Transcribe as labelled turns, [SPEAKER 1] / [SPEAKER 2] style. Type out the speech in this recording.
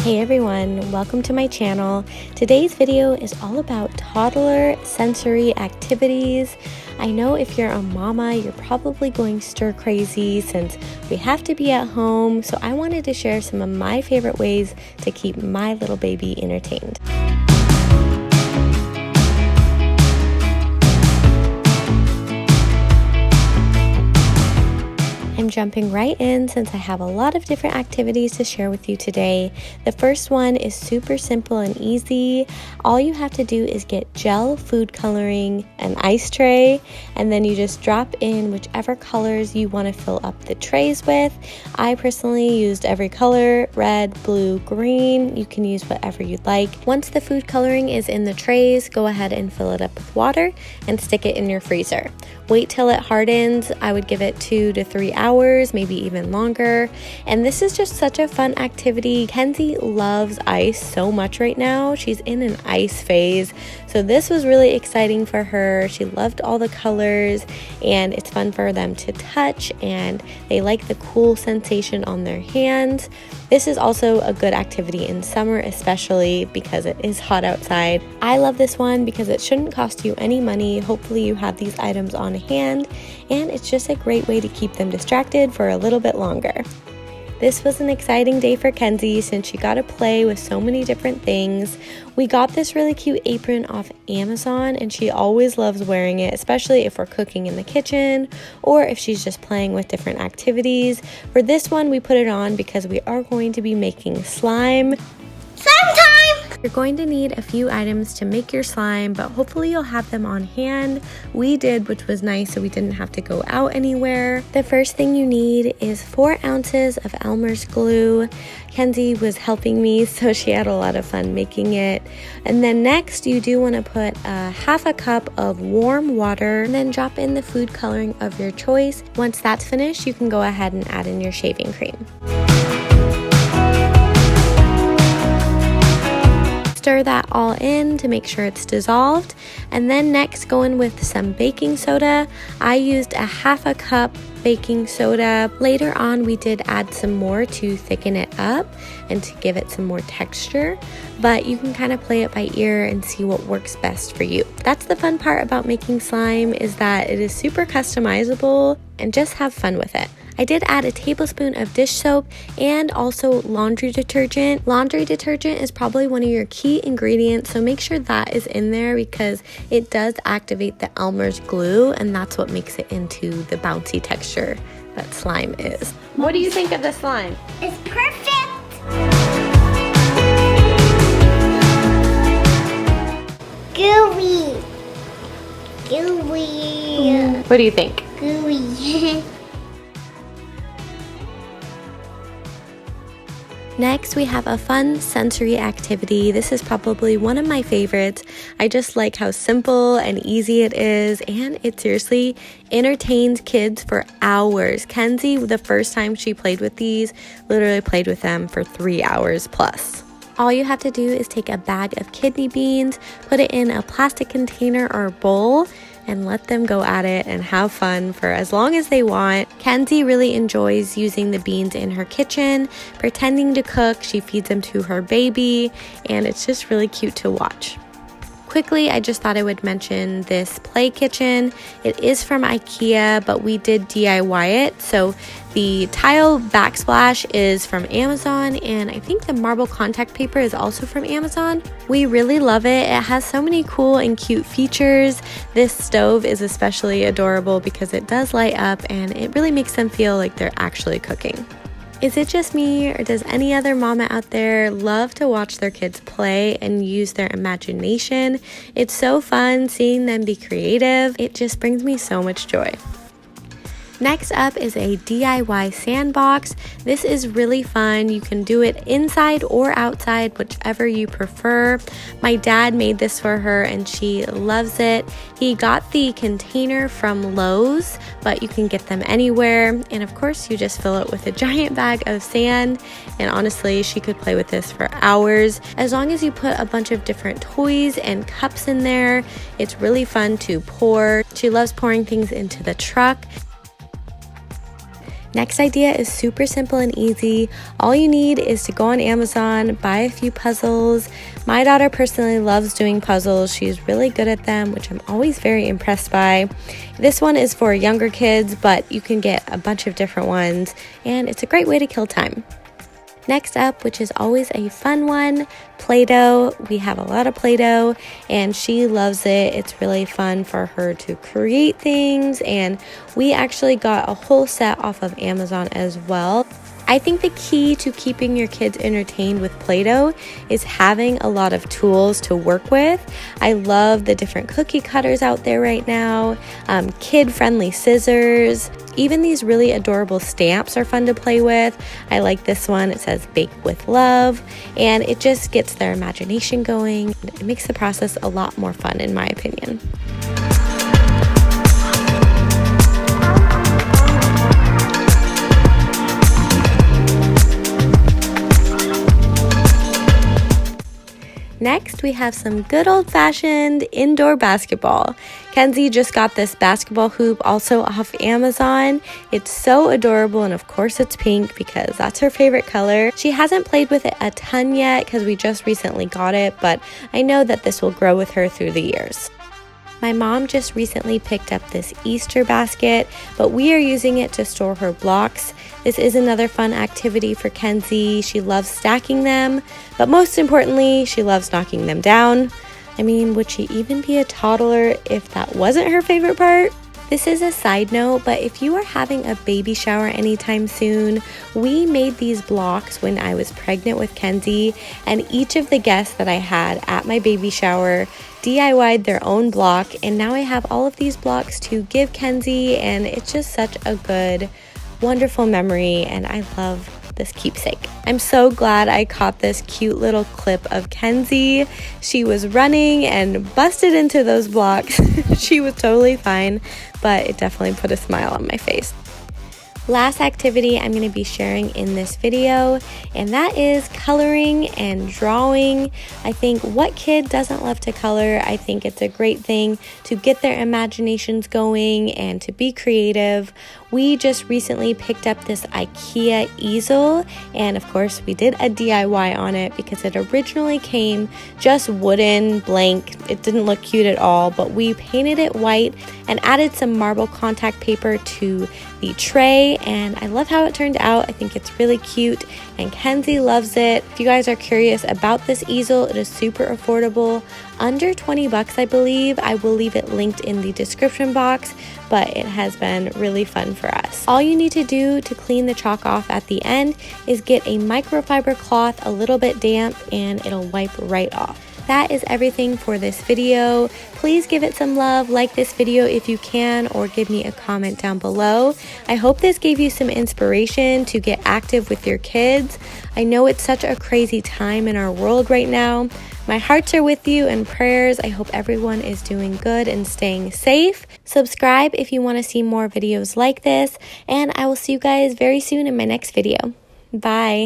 [SPEAKER 1] Hey everyone, welcome to my channel. Today's video is all about toddler sensory activities. I know if you're a mama, you're probably going stir crazy since we have to be at home, so I wanted to share some of my favorite ways to keep my little baby entertained. I'm jumping right in since I have a lot of different activities to share with you today. The first one is super simple and easy. All you have to do is get gel food coloring, an ice tray, and then you just drop in whichever colors you want to fill up the trays with. I personally used every color: red, blue, green. You can use whatever you'd like. Once the food coloring is in the trays, go ahead and fill it up with water and stick it in your freezer. Wait till it hardens. I would give it 2 to 3 hours, maybe even longer. And this is just such a fun activity. Kenzie loves ice so much right now. She's in an ice phase. So this was really exciting for her. She loved all the colors and it's fun for them to touch and they like the cool sensation on their hands. This is also a good activity in summer, especially because it is hot outside. I love this one because it shouldn't cost you any money. Hopefully you have these items on hand and it's just a great way to keep them distracted for a little bit longer. This was an exciting day for Kenzie since she got to play with so many different things. We got this really cute apron off Amazon and she always loves wearing it, especially if we're cooking in the kitchen or if she's just playing with different activities. For this one, we put it on because we are going to be making slime. Slime time! You're going to need a few items to make your slime, but hopefully you'll have them on hand. We did, which was nice, so we didn't have to go out anywhere. The first thing you need is 4 ounces of Elmer's glue. Kenzie was helping me, so she had a lot of fun making it. And then next, you do want to put half a cup of warm water and then drop in the food coloring of your choice. Once that's finished, you can go ahead and add in your shaving cream. Stir that all in to make sure it's dissolved, and then next go in with some baking soda. I used a half a cup baking soda. Later on we did add some more to thicken it up and to give it some more texture, but you can kind of play it by ear and see what works best for you. That's the fun part about making slime, is that it is super customizable and just have fun with it. I did add a tablespoon of dish soap and also laundry detergent. Laundry detergent is probably one of your key ingredients, so make sure that is in there because it does activate the Elmer's glue and that's what makes it into the bouncy texture that slime is. What do you think of the slime?
[SPEAKER 2] It's perfect! Gooey! Gooey!
[SPEAKER 1] What do you think?
[SPEAKER 2] Gooey!
[SPEAKER 1] Next, we have a fun sensory activity. This is probably one of my favorites. I just like how simple and easy it is, and it seriously entertains kids for hours. Kenzie, the first time she played with these, literally played with them for 3 hours plus. All you have to do is take a bag of kidney beans, put it in a plastic container or bowl, and let them go at it and have fun for as long as they want. Kenzie really enjoys using the beans in her kitchen, pretending to cook. She feeds them to her baby, and it's just really cute to watch. Quickly, I just thought I would mention this play kitchen. It is from IKEA, but we did DIY it. So the tile backsplash is from Amazon, and I think the marble contact paper is also from Amazon. We really love it. It has so many cool and cute features. This stove is especially adorable because it does light up and it really makes them feel like they're actually cooking. Is it just me, or does any other mama out there love to watch their kids play and use their imagination? It's so fun seeing them be creative. It just brings me so much joy. Next up is a DIY sandbox. This is really fun. You can do it inside or outside, whichever you prefer. My dad made this for her and she loves it. He got the container from Lowe's, but you can get them anywhere. And of course, you just fill it with a giant bag of sand. And honestly, she could play with this for hours. As long as you put a bunch of different toys and cups in there, it's really fun to pour. She loves pouring things into the truck. Next idea is super simple and easy. All you need is to go on Amazon, buy a few puzzles. My daughter personally loves doing puzzles. She's really good at them, which I'm always very impressed by. This one is for younger kids, but you can get a bunch of different ones, and it's a great way to kill time. Next up, which is always a fun one, Play-Doh. We have a lot of Play-Doh and she loves it. It's really fun for her to create things, and we actually got a whole set off of Amazon as well. I think the key to keeping your kids entertained with Play-Doh is having a lot of tools to work with. I love the different cookie cutters out there right now, kid-friendly scissors. Even these really adorable stamps are fun to play with. I like this one. It says "Bake with Love," and it just gets their imagination going. It makes the process a lot more fun, in my opinion. Next, we have some good old-fashioned indoor basketball. Kenzie just got this basketball hoop also off Amazon. It's so adorable, and of course it's pink because that's her favorite color. She hasn't played with it a ton yet because we just recently got it, but I know that this will grow with her through the years. My mom just recently picked up this Easter basket, but we are using it to store her blocks. This is another fun activity for Kenzie. She loves stacking them, but most importantly, she loves knocking them down. I mean, would she even be a toddler if that wasn't her favorite part? This is a side note, but if you are having a baby shower anytime soon, we made these blocks when I was pregnant with Kenzie, and each of the guests that I had at my baby shower DIY'd their own block, and now I have all of these blocks to give Kenzie, and it's just such a good, wonderful memory, and I love this keepsake. I'm so glad I caught this cute little clip of Kenzie. She was running and busted into those blocks. She was totally fine, but it definitely put a smile on my face. Last activity I'm going to be sharing in this video, and that is coloring and drawing. I think what kid doesn't love to color? I think it's a great thing to get their imaginations going and to be creative. We just recently picked up this IKEA easel, and of course we did a DIY on it because it originally came just wooden, blank. It didn't look cute at all, but we painted it white and added some marble contact paper to the tray, and I love how it turned out. I think it's really cute, and Kenzie loves it. If you guys are curious about this easel, it is super affordable, under 20 bucks I believe. I will leave it linked in the description box, but it has been really fun for us. All you need to do to clean the chalk off at the end is get a microfiber cloth a little bit damp, and it'll wipe right off. That is everything for this video. Please give it some love, like this video if you can, or give me a comment down below. I hope this gave you some inspiration to get active with your kids. I know it's such a crazy time in our world right now. My hearts are with you and prayers. I hope everyone is doing good and staying safe. Subscribe if you want to see more videos like this, and I will see you guys very soon in my next video. Bye.